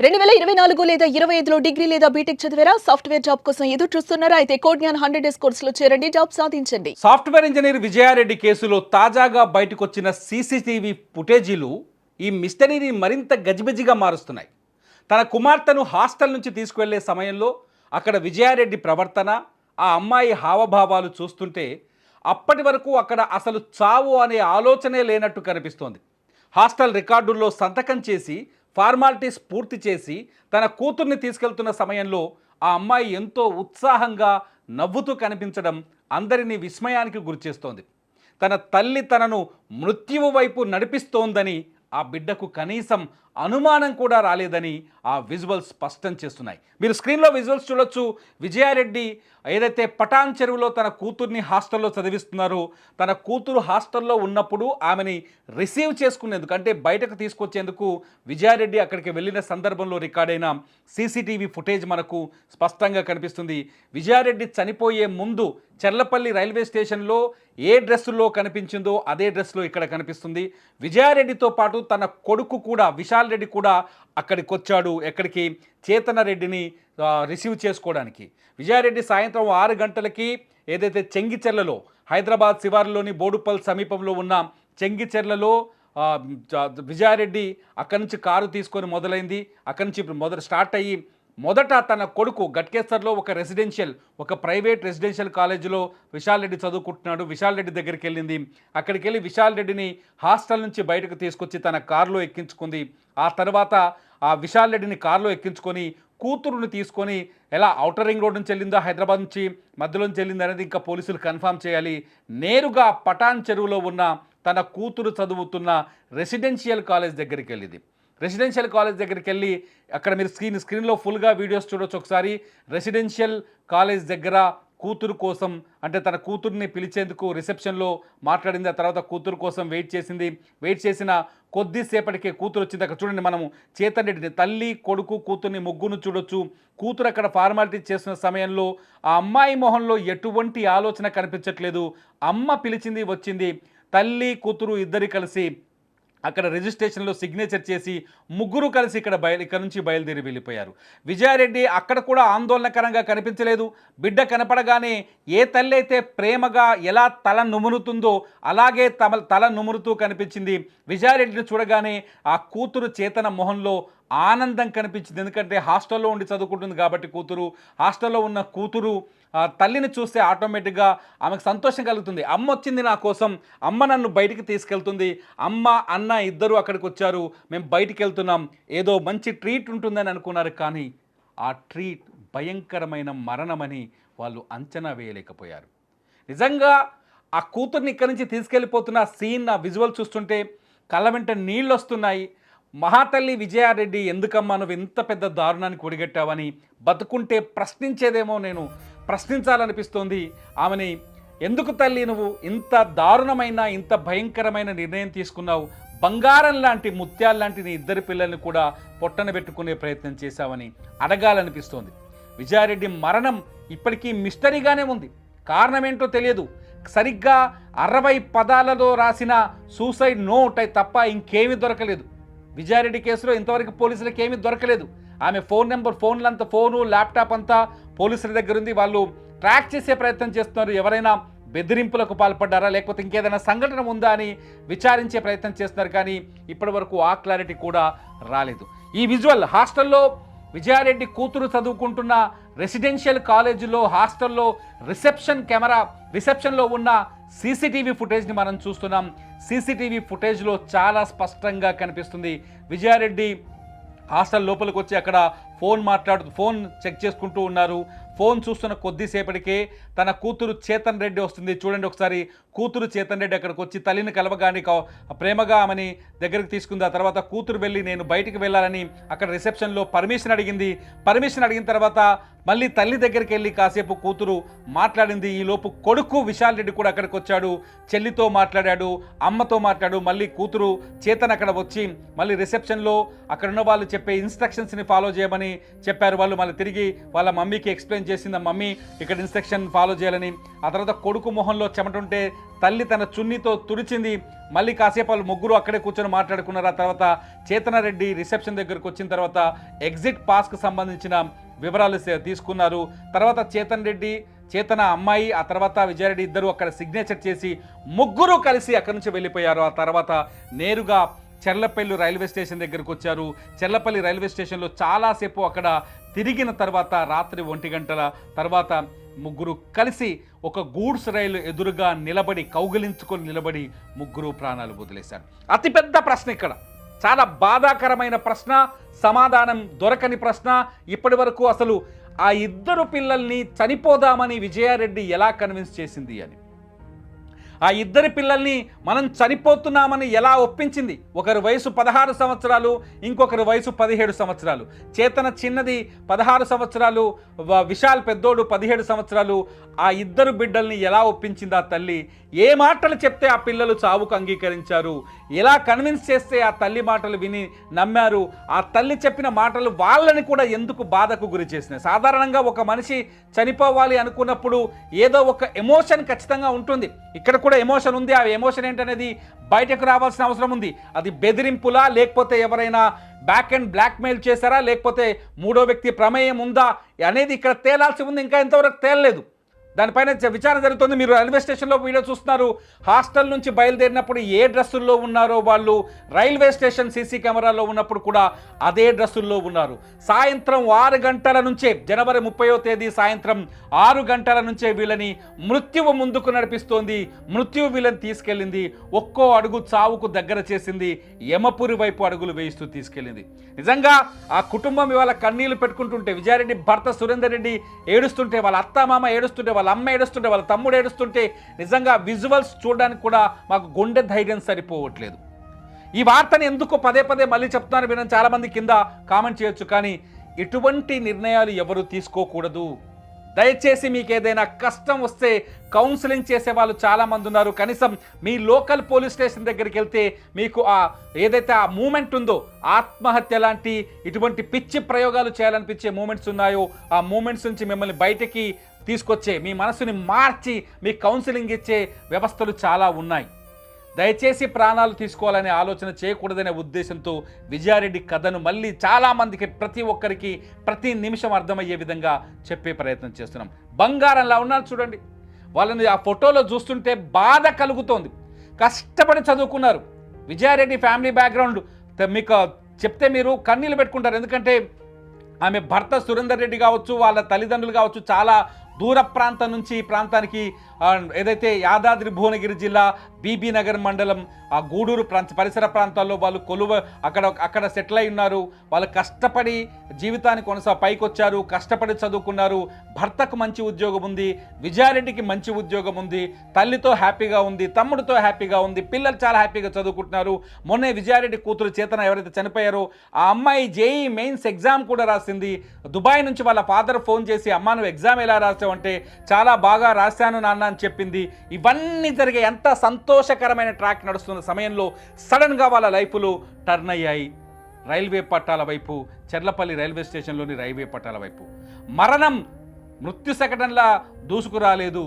2024 లేదా 25లో డిగ్రీ లేదా బీటెక్ చదివారా? సాఫ్ట్‌వేర్ జాబ్ కోసం ఎదురు చూస్తున్నారా? అయితే కోడ్‌జ్ఞాన్ 100 డేస్ కోర్సులో చేరండి. జాబ్ సాధించండి. సాఫ్ట్వేర్ ఇంజనీర్ విజయారెడ్డి కేసులో తాజాగా బయటకొచ్చిన సీసీటీవీ ఫుటేజీలు ఈ మిస్టరీని మరింత గజిబిజిగా మారుస్తున్నాయి. తన కుమార్తెను హాస్టల్ నుంచి తీసుకువెళ్లే సమయంలో అక్కడ విజయారెడ్డి ప్రవర్తన, ఆ అమ్మాయి హావభావాలు చూస్తుంటే అప్పటి వరకు అక్కడ అసలు చావు అనే ఆలోచనే లేనట్టు కనిపిస్తోంది. హాస్టల్ రికార్డుల్లో సంతకం చేసి ఫార్మాలిటీస్ పూర్తి చేసి తన కూతుర్ని తీసుకెళ్తున్న సమయంలో ఆ అమ్మాయి ఎంతో ఉత్సాహంగా నవ్వుతూ కనిపించడం అందరినీ విస్మయానికి గురిచేస్తోంది. తన తల్లి తనను మృత్యువు వైపు నడిపిస్తోందని ఆ బిడ్డకు కనీసం అనుమానం కూడా రాలేదని ఆ విజువల్స్ స్పష్టం చేస్తున్నాయి. మీరు స్క్రీన్లో విజువల్స్ చూడొచ్చు. విజయారెడ్డి ఏదైతే పటాన్ చెరువులో తన కూతుర్ని హాస్టల్లో చదివిస్తున్నారో, తన కూతురు హాస్టల్లో ఉన్నప్పుడు ఆమెని రిసీవ్ చేసుకునేందుకు అంటే బయటకు తీసుకొచ్చేందుకు విజయారెడ్డి అక్కడికి వెళ్ళిన సందర్భంలో రికార్డైన సీసీటీవీ ఫుటేజ్ మనకు స్పష్టంగా కనిపిస్తుంది. విజయారెడ్డి చనిపోయే ముందు చెర్లపల్లి రైల్వే స్టేషన్లో ఏ డ్రెస్సులో కనిపించిందో అదే డ్రెస్లో ఇక్కడ కనిపిస్తుంది. విజయారెడ్డితో పాటు తన కొడుకు కూడా విశాల్ రెడ్డి కూడా అక్కడికి వచ్చాడు. ఎక్కడికి? చేతన రెడ్డిని రిసీవ్ చేసుకోవడానికి. విజయారెడ్డి సాయంత్రం 6 గంటలకి ఏదైతే చెంగిచెర్లలో హైదరాబాద్ శివారులోని బోడుపల్ సమీపంలో ఉన్న చెంగిచెర్లలో విజయారెడ్డి అక్కడి నుంచి కారు తీసుకొని మొదలైంది. అక్కడి నుంచి స్టార్ట్ అయ్యి మొదట తన కొడుకు గట్కేసర్లో ఒక ప్రైవేట్ రెసిడెన్షియల్ కాలేజీలో విశాల్ రెడ్డి చదువుకుంటున్నాడు. విశాల్ రెడ్డి దగ్గరికి వెళ్ళింది. అక్కడికి వెళ్ళి విశాల్ రెడ్డిని హాస్టల్ నుంచి బయటకు తీసుకొచ్చి తన కారులో ఎక్కించుకుంది. ఆ తర్వాత ఆ విశాల్ రెడ్డిని కారులో ఎక్కించుకొని కూతురుని తీసుకొని ఎలా ఔటర్ రింగ్ రోడ్ నుంచి వెళ్ళిందో, హైదరాబాద్ నుంచి మధ్యలోంచి వెళ్ళింది అనేది ఇంకా పోలీసులు కన్ఫర్మ్ చేయాలి. నేరుగా పటాన్ చెరువులో ఉన్న తన కూతురు చదువుతున్న రెసిడెన్షియల్ కాలేజ్ దగ్గరికి వెళ్ళింది. రెసిడెన్షియల్ కాలేజ్ దగ్గరికి వెళ్ళి అక్కడ మీరు స్క్రీన్లో ఫుల్గా వీడియోస్ చూడొచ్చు ఒకసారి. రెసిడెన్షియల్ కాలేజ్ దగ్గర కూతురు కోసం అంటే తన కూతుర్ని పిలిచేందుకు రిసెప్షన్లో మాట్లాడింది. ఆ తర్వాత కూతురు కోసం వెయిట్ చేసింది. వెయిట్ చేసిన కొద్దిసేపటికే కూతురు వచ్చింది. అక్కడ చూడండి, మనము చేతన్ రెడ్డిని, తల్లి కొడుకు కూతుర్ని ముగ్గురు చూడొచ్చు. కూతురు అక్కడ ఫార్మాలిటీ చేస్తున్న సమయంలో ఆ అమ్మాయి మొహంలో ఎటువంటి ఆలోచన కనిపించట్లేదు. అమ్మ పిలిచింది, వచ్చింది. తల్లి కూతురు ఇద్దరు కలిసి అక్కడ రిజిస్ట్రేషన్లో సిగ్నేచర్ చేసి ముగ్గురు కలిసి ఇక్కడ నుంచి బయలుదేరి వెళ్ళిపోయారు. విజయారెడ్డి అక్కడ కూడా ఆందోళనకరంగా కనిపించలేదు. బిడ్డ కనపడగానే ఏ తల్లి అయితే ప్రేమగా ఎలా తల నుమురుతుందో అలాగే తల నుమురుతూ కనిపించింది. విజయారెడ్డిని చూడగానే ఆ కూతురు చేతన మొహంలో ఆనందం కనిపించింది. ఎందుకంటే హాస్టల్లో ఉండి చదువుకుంటుంది కాబట్టి హాస్టల్లో ఉన్న కూతురు తల్లిని చూస్తే ఆటోమేటిక్గా ఆమెకు సంతోషం కలుగుతుంది. అమ్మ వచ్చింది నా కోసం, అమ్మ నన్ను బయటికి తీసుకెళ్తుంది, అమ్మ అన్న ఇద్దరు అక్కడికి వచ్చారు, మేము బయటికి వెళ్తున్నాం, ఏదో మంచి ట్రీట్ ఉంటుందని అనుకున్నారు. కానీ ఆ ట్రీట్ భయంకరమైన మరణమని వాళ్ళు అంచనా వేయలేకపోయారు. నిజంగా ఆ కూతుర్ని ఇక్కడి నుంచి తీసుకెళ్ళిపోతున్న సీన్, ఆ విజువల్ చూస్తుంటే కళ్ళ వెంట నీళ్ళు వస్తున్నాయి. మహాతల్లి విజయారెడ్డి, ఎందుకమ్మా నువ్వు ఇంత పెద్ద దారుణానికి ఒడిగట్టావని బతుకుంటే ప్రశ్నించేదేమో నేను ప్రశ్నించాలనిపిస్తోంది ఆమెని. ఎందుకు తల్లి నువ్వు ఇంత దారుణమైన ఇంత భయంకరమైన నిర్ణయం తీసుకున్నావు? బంగారం లాంటి ముత్యాలు లాంటి నీ ఇద్దరు పిల్లల్ని కూడా పొట్టన పెట్టుకునే ప్రయత్నం చేశావని అడగాలనిపిస్తోంది. విజయారెడ్డి మరణం ఇప్పటికీ మిస్టరీగానే ఉంది. కారణం ఏంటో తెలియదు. సరిగ్గా 60 పదాలలో రాసిన సూసైడ్ నోట్ తప్ప ఇంకేమీ దొరకలేదు. విజయారెడ్డి కేసులో ఇంతవరకు పోలీసులకు ఏమీ దొరకలేదు. ఆమె ఫోను ల్యాప్టాప్ అంతా పోలీసుల దగ్గర ఉంది. వాళ్ళు ట్రాక్ చేసే ప్రయత్నం చేస్తున్నారు. ఎవరైనా బెదిరింపులకు పాల్పడ్డారా లేకపోతే ఇంకేదైనా సంఘటన ఉందా అని విచారించే ప్రయత్నం చేస్తున్నారు. కానీ ఇప్పటి వరకు ఆ క్లారిటీ కూడా రాలేదు. ఈ విజువల్ హాస్టల్లో విజయారెడ్డి కూతురు చదువుకుంటున్న రెసిడెన్షియల్ కాలేజీలో హాస్టల్లో రిసెప్షన్లో ఉన్న సీసీటీవీ ఫుటేజ్ని మనం చూస్తున్నాం. సీసీటీవీ ఫుటేజ్లో చాలా స్పష్టంగా కనిపిస్తుంది. విజయారెడ్డి హాస్టల్ లోపలికి వచ్చి అక్కడ ఫోన్ చెక్ చేసుకుంటూ ఉన్నారు. ఫోన్ చూస్తున్న కొద్దిసేపటికే తన కూతురు చేతన్ రెడ్డి వస్తుంది. చూడండి ఒకసారి, కూతురు చేతన్ రెడ్డి అక్కడికి వచ్చి తల్లిని కలవగానే ప్రేమగా ఆమెని దగ్గరికి తీసుకుంది. ఆ తర్వాత కూతురు వెళ్ళి నేను బయటికి వెళ్ళాలని అక్కడ రిసెప్షన్లో పర్మిషన్ అడిగింది. పర్మిషన్ అడిగిన తర్వాత మళ్ళీ తల్లి దగ్గరికి వెళ్ళి కాసేపు కూతురు మాట్లాడింది. ఈలోపు కొడుకు విశాల్ రెడ్డి కూడా అక్కడికి వచ్చాడు. చెల్లితో మాట్లాడాడు, అమ్మతో మాట్లాడు. మళ్ళీ కూతురు చేతన్ అక్కడ వచ్చి మళ్ళీ రిసెప్షన్లో అక్కడ ఉన్న వాళ్ళు చెప్పే ఇన్స్ట్రక్షన్స్ని ఫాలో చేయమని అని చెప్పారు వాళ్ళు. మళ్ళీ తిరిగి వాళ్ళ మమ్మీకి ఎక్స్ప్లెయిన్ చేసింది, మమ్మీ ఇక్కడ ఇన్స్ట్రక్షన్ ఫాలో చేయాలని. ఆ తర్వాత కొడుకు మొహంలో చెమటుంటే తల్లి తన చున్నీతో తుడిచింది. మళ్ళీ కాసేపు వాళ్ళు ముగ్గురు అక్కడే కూర్చొని మాట్లాడుకున్నారు. ఆ తర్వాత చేతనారెడ్డి రిసెప్షన్ దగ్గరకు వచ్చిన తర్వాత ఎగ్జిట్ పాస్కి సంబంధించిన వివరాలు తీసుకున్నారు. తర్వాత చేతన అమ్మాయి, ఆ తర్వాత విజయారెడ్డి ఇద్దరు అక్కడ సిగ్నేచర్ చేసి ముగ్గురు కలిసి అక్కడి నుంచి వెళ్ళిపోయారు. ఆ తర్వాత నేరుగా చెర్లపల్లి రైల్వే స్టేషన్ దగ్గరకు వచ్చారు. చెర్లపల్లి రైల్వే స్టేషన్లో చాలాసేపు అక్కడ తిరిగిన తర్వాత రాత్రి 1 గంటల తర్వాత ముగ్గురు కలిసి ఒక గూడ్స్ రైలు ఎదురుగా నిలబడి కౌగిలించుకొని నిలబడి ముగ్గురు ప్రాణాలు వదిలేశారు. అతిపెద్ద ప్రశ్న ఇక్కడ, చాలా బాధాకరమైన ప్రశ్న, సమాధానం దొరకని ప్రశ్న. ఇప్పటి వరకు అసలు ఆ ఇద్దరు పిల్లల్ని చనిపోదామని విజయారెడ్డి ఎలా కన్విన్స్ చేసింది అని, ఆ ఇద్దరి పిల్లల్ని మనం చనిపోతున్నామని ఎలా ఒప్పించింది. ఒకరి వయసు 16 సంవత్సరాలు, ఇంకొకరి వయసు 17 సంవత్సరాలు. చేతన చిన్నది 16 సంవత్సరాలు, విశాల్ పెద్దోడు 17 సంవత్సరాలు. ఆ ఇద్దరు బిడ్డల్ని ఎలా ఒప్పించింది ఆ తల్లి? ఏ మాటలు చెప్తే ఆ పిల్లలు చావుకు అంగీకరించారు? ఎలా కన్విన్స్ చేస్తే ఆ తల్లి మాటలు విని నమ్మారు? ఆ తల్లి చెప్పిన మాటలు వాళ్ళని కూడా ఎందుకు బాధకు గురి చేసినాయి? సాధారణంగా ఒక మనిషి చనిపోవాలి అనుకున్నప్పుడు ఏదో ఒక ఎమోషన్ ఖచ్చితంగా ఉంటుంది. ఇక్కడ కూడా ఎమోషన్ ఉంది. ఆ ఎమోషన్ ఏంటనేది బయటకు రావాల్సిన అవసరం ఉంది. అది బెదిరింపులా, లేకపోతే ఎవరైనా బ్యాక్ అండ్ బ్లాక్మెయిల్ చేశారా, లేకపోతే మూడో వ్యక్తి ప్రమేయం ఉందా అనేది ఇక్కడ తేలాల్సి ఉంది. ఇంకా ఇంతవరకు తేలలేదు. దానిపైన విచారణ జరుగుతుంది. మీరు రైల్వే స్టేషన్లో వీడియో చూస్తున్నారు. హాస్టల్ నుంచి బయలుదేరినప్పుడు ఏ డ్రెస్సుల్లో ఉన్నారో వాళ్ళు రైల్వే స్టేషన్ సీసీ కెమెరాలో ఉన్నప్పుడు కూడా అదే డ్రెస్సుల్లో ఉన్నారు. సాయంత్రం 6 గంటల నుంచే, జనవరి 30వ తేదీ సాయంత్రం 6 గంటల నుంచే వీళ్ళని మృత్యువు ముందుకు నడిపిస్తోంది. మృత్యువు వీళ్ళని తీసుకెళ్ళింది. ఒక్కో అడుగు చావుకు దగ్గర చేసింది. యమపురి వైపు అడుగులు వేయిస్తూ తీసుకెళ్ళింది. నిజంగా ఆ కుటుంబం ఇవాళ కన్నీళ్లు పెట్టుకుంటుంటే, విజయారెడ్డి భర్త సురేందర్ రెడ్డి ఏడుస్తుంటే, వాళ్ళ అత్తామామ ఏడుస్తుంటే, వాళ్ళ అమ్మ ఏడుస్తుంటే, వాళ్ళ తమ్ముడు ఏడుస్తుంటే, నిజంగా విజువల్స్ చూడడానికి కూడా మాకు గుండె ధైర్యం సరిపోవట్లేదు. ఈ వార్తని ఎందుకు పదే పదే మళ్ళీ చెప్తున్నారు వినని చాలామంది కింద కామెంట్ చేయొచ్చు. కానీ ఇటువంటి నిర్ణయాలు ఎవరు తీసుకోకూడదు. దయచేసి మీకు ఏదైనా కష్టం వస్తే కౌన్సిలింగ్ చేసే వాళ్ళు చాలామంది ఉన్నారు. కనీసం మీ లోకల్ పోలీస్ స్టేషన్ దగ్గరికి వెళ్తే మీకు ఏదైతే ఆ మూమెంట్ ఉందో, ఆత్మహత్య లాంటి ఇటువంటి పిచ్చి ప్రయోగాలు చేయాలనిపించే మూమెంట్స్ ఉన్నాయో, ఆ మూమెంట్స్ నుంచి మిమ్మల్ని బయటికి తీసుకొచ్చే, మీ మనసుని మార్చి మీ కౌన్సిలింగ్ ఇచ్చే వ్యవస్థలు చాలా ఉన్నాయి. దయచేసి ప్రాణాలు తీసుకోవాలనే ఆలోచన చేయకూడదనే ఉద్దేశంతో విజయారెడ్డి కథను మళ్ళీ చాలామందికి, ప్రతి ఒక్కరికి ప్రతి నిమిషం అర్థమయ్యే విధంగా చెప్పే ప్రయత్నం చేస్తున్నాం. బంగారంలా ఉన్నారు చూడండి. వాళ్ళని ఆ ఫోటోలో చూస్తుంటే బాధ కలుగుతోంది. కష్టపడి చదువుకున్నారు. విజయారెడ్డి ఫ్యామిలీ బ్యాక్గ్రౌండ్ మీకు చెప్తే మీరు కన్నీళ్ళు పెట్టుకుంటారు. ఎందుకంటే ఆమె భర్త సురేందర్ రెడ్డి కావచ్చు, వాళ్ళ తల్లిదండ్రులు కావచ్చు, చాలా దూర ప్రాంతం నుంచి ఈ ప్రాంతానికి ఏదైతే యాదాద్రి భువనగిరి జిల్లా బీబీ నగర్ మండలం ఆ గూడూరు పరిసర ప్రాంతాల్లో వాళ్ళు అక్కడ సెటిల్ అయి ఉన్నారు. వాళ్ళు కష్టపడి జీవితాన్ని పైకి వచ్చారు, కష్టపడి చదువుకున్నారు. భర్తకు మంచి ఉద్యోగం ఉంది, విజయారెడ్డికి మంచి ఉద్యోగం ఉంది, తల్లితో హ్యాపీగా ఉంది, తమ్ముడితో హ్యాపీగా ఉంది, పిల్లలు చాలా హ్యాపీగా చదువుకుంటున్నారు. మొన్నే విజయారెడ్డి కూతురు చేతన ఎవరైతే చనిపోయారో ఆ అమ్మాయి జేఈ మెయిన్స్ ఎగ్జామ్ కూడా రాసింది. దుబాయ్ నుంచి వాళ్ళ ఫాదర్ ఫోన్ చేసి, అమ్మా నువ్వు ఎగ్జామ్ ఎలా రాసావు అంటే, చాలా బాగా రాశాను నాన్న అని చెప్పింది. ఇవన్నీ జరిగే ఎంత సంతోషకరమైన ట్రాక్ నడుస్తున్న సమయంలో సడన్గా వాళ్ళ లైఫ్లు టర్న్ అయ్యాయి రైల్వే పట్టాల వైపు, చెర్లపల్లి రైల్వే స్టేషన్లోని రైల్వే పట్టాల వైపు. మరణం మృత్యు శకటంలా దూసుకురాలేదు,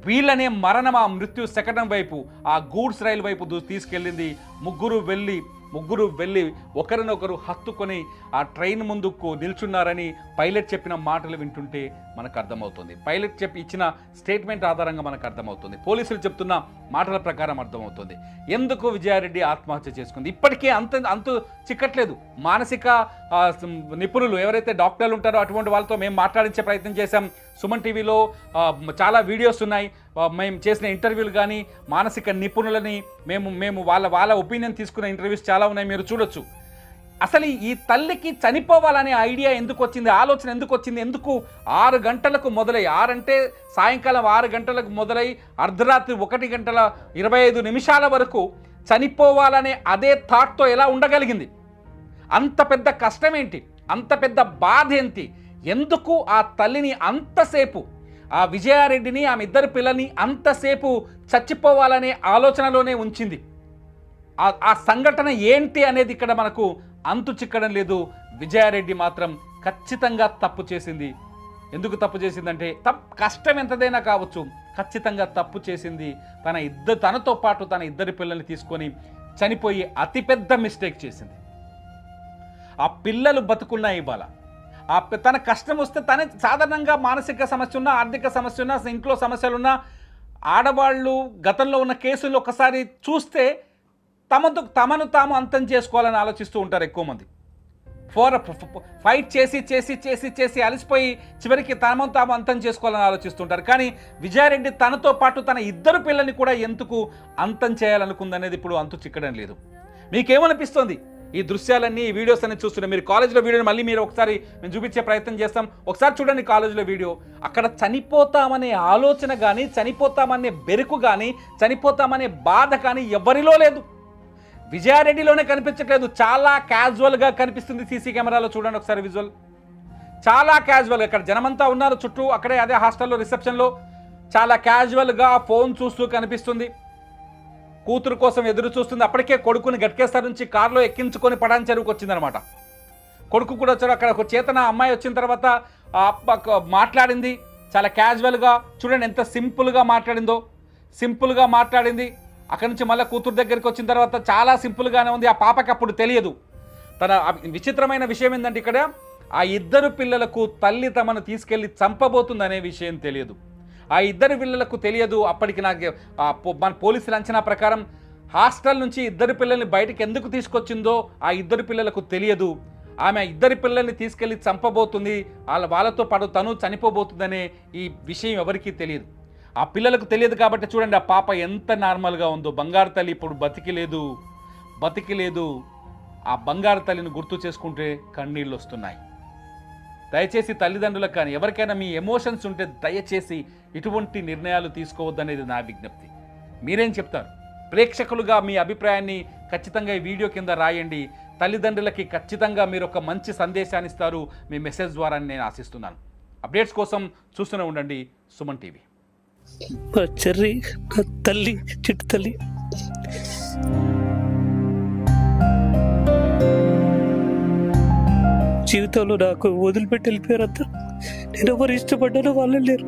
వీళ్ళనే మరణం ఆ మృత్యు శకటం వైపు, ఆ గూడ్స్ రైలు వైపు తీసుకెళ్ళింది. ముగ్గురు వెళ్ళి ఒకరినొకరు హత్తుకొని ఆ ట్రైన్ ముందుకు నిల్చున్నారని పైలట్ చెప్పిన మాటలు వింటుంటే మనకు అర్థమవుతుంది. పైలట్ ఇచ్చిన స్టేట్మెంట్ ఆధారంగా మనకు అర్థమవుతుంది. పోలీసులు చెప్తున్న మాటల ప్రకారం అర్థమవుతుంది ఎందుకు విజయారెడ్డి ఆత్మహత్య చేసుకుంది. ఇప్పటికే అంతు చిక్కట్లేదు. మానసిక నిపుణులు ఎవరైతే డాక్టర్లు ఉంటారో అటువంటి వాళ్ళతో మేము మాట్లాడించే ప్రయత్నం చేశాం. సుమన్ టీవీలో చాలా వీడియోస్ ఉన్నాయి. మేము చేసిన ఇంటర్వ్యూలు కానీ, మానసిక నిపుణులని మేము వాళ్ళ ఒపీనియన్ తీసుకున్న ఇంటర్వ్యూస్ చాలా ఉన్నాయి, మీరు చూడొచ్చు. అసలు ఈ తల్లికి చనిపోవాలనే ఐడియా ఎందుకు వచ్చింది, ఆలోచన ఎందుకు వచ్చింది, ఎందుకు 6 గంటలకు మొదలై, 6 అంటే సాయంకాలం 6 గంటలకు మొదలై అర్ధరాత్రి 1:25 వరకు చనిపోవాలనే అదే థాట్తో ఎలా ఉండగలిగింది? అంత పెద్ద కష్టం ఏంటి, అంత పెద్ద బాధ ఏంటి, ఎందుకు ఆ తల్లిని అంతసేపు, ఆ విజయారెడ్డిని, ఆమె ఇద్దరు పిల్లల్ని అంతసేపు చచ్చిపోవాలనే ఆలోచనలోనే ఉంచింది? ఆ సంఘటన ఏంటి అనేది ఇక్కడ మనకు అంతు చిక్కడం లేదు. విజయారెడ్డి మాత్రం ఖచ్చితంగా తప్పు చేసింది. ఎందుకు తప్పు చేసిందంటే కష్టం ఎంతదైనా కావచ్చు, ఖచ్చితంగా తప్పు చేసింది. తనతో పాటు తన ఇద్దరి పిల్లల్ని తీసుకొని చనిపోయి అతిపెద్ద మిస్టేక్ చేసింది. ఆ పిల్లలు బతుకున్నా ఇవాళ తన కష్టం వస్తే తనే సాధారణంగా మానసిక సమస్య ఉన్నా, ఆర్థిక సమస్య ఉన్నా, ఇంట్లో సమస్యలున్నా ఆడవాళ్ళు గతంలో ఉన్న కేసులు ఒకసారి చూస్తే తమను తాము అంతం చేసుకోవాలని ఆలోచిస్తూ ఉంటారు ఎక్కువ మంది. ఫైట్ చేసి చేసి చేసి చేసి అలసిపోయి చివరికి తమను తాము అంతం చేసుకోవాలని ఆలోచిస్తుంటారు. కానీ విజయారెడ్డి తనతో పాటు తన ఇద్దరు పిల్లల్ని కూడా ఎందుకు అంతం చేయాలనుకుందనేది ఇప్పుడు అంతు చిక్కడం లేదు. మీకేమనిపిస్తుంది? ఈ దృశ్యాలన్నీ, ఈ వీడియోస్ అన్ని చూస్తుంటే మీరు కాలేజీలో వీడియోని మళ్ళీ మీరు ఒకసారి మేము చూపించే ప్రయత్నం చేస్తాం. ఒకసారి చూడండి కాలేజీలో వీడియో. అక్కడ చనిపోతామనే ఆలోచన కానీ, చనిపోతామనే బెరుకు కానీ, చనిపోతామనే బాధ కానీ ఎవరిలో లేదు. విజయారెడ్డిలోనే కనిపించట్లేదు. చాలా క్యాజువల్గా కనిపిస్తుంది సీసీ కెమెరాలో. చూడండి ఒకసారి విజువల్. చాలా క్యాజువల్గా ఇక్కడ జనమంతా ఉన్నారు చుట్టూ. అక్కడే అదే హాస్టల్లో రిసెప్షన్లో చాలా క్యాజువల్గా ఫోన్ చూస్తూ కనిపిస్తుంది. కూతురు కోసం ఎదురు చూస్తుంది. అప్పటికే కొడుకుని గట్కేస్తారు నుంచి కారులో ఎక్కించుకొని పడాన్ చెరువుకు వచ్చిందనమాట. కొడుకు కూడా వచ్చాడు. అక్కడ ఒక చేతన అమ్మాయి వచ్చిన తర్వాత మాట్లాడింది చాలా క్యాజువల్గా. చూడండి ఎంత సింపుల్గా మాట్లాడిందో. సింపుల్గా మాట్లాడింది. అక్కడి నుంచి మళ్ళీ కూతురు దగ్గరికి వచ్చిన తర్వాత చాలా సింపుల్గానే ఉంది. ఆ పాపకి అప్పుడు తెలియదు. తన విచిత్రమైన విషయం ఏంటంటే ఇక్కడ ఆ ఇద్దరు పిల్లలకు తల్లి తమను తీసుకెళ్ళి చంపబోతుందనే విషయం తెలియదు. ఆ ఇద్దరు పిల్లలకు తెలియదు. అప్పటికి నాకు మన పోలీసుల అంచనా ప్రకారం హాస్టల్ నుంచి ఇద్దరు పిల్లల్ని బయటకు ఎందుకు తీసుకొచ్చిందో ఆ ఇద్దరు పిల్లలకు తెలియదు. ఆమె ఇద్దరి పిల్లల్ని తీసుకెళ్ళి చంపబోతుంది, వాళ్ళతో పాటు తను చనిపోబోతుందనే ఈ విషయం ఎవరికీ తెలియదు. ఆ పిల్లలకు తెలియదు కాబట్టి చూడండి ఆ పాప ఎంత నార్మల్గా ఉందో. బంగారు తల్లి ఇప్పుడు బతికి లేదు. ఆ బంగారు తల్లిని గుర్తు చేసుకుంటే కన్నీళ్ళు వస్తున్నాయి. దయచేసి తల్లిదండ్రులకు కానీ ఎవరికైనా మీ ఎమోషన్స్ ఉంటే దయచేసి ఇటువంటి నిర్ణయాలు తీసుకోవద్దనేది నా విజ్ఞప్తి. మీరేం చెప్తారు? ప్రేక్షకులుగా మీ అభిప్రాయాన్ని ఖచ్చితంగా ఈ వీడియో కింద రాయండి. తల్లిదండ్రులకి ఖచ్చితంగా మీరు ఒక మంచి సందేశాన్ని ఇస్తారు మీ మెసేజ్ ద్వారా నేను ఆశిస్తున్నాను. అప్డేట్స్ కోసం చూస్తూనే ఉండండి సుమన్ టీవీ. చెర్రి తల్లి, చిట్టు తల్లి. జీవితంలో నాకు వదిలిపెట్టి వెళ్ళిపోయారు అంతా. నేను ఎవరు ఇష్టపడ్డానో వాళ్ళు లేరు.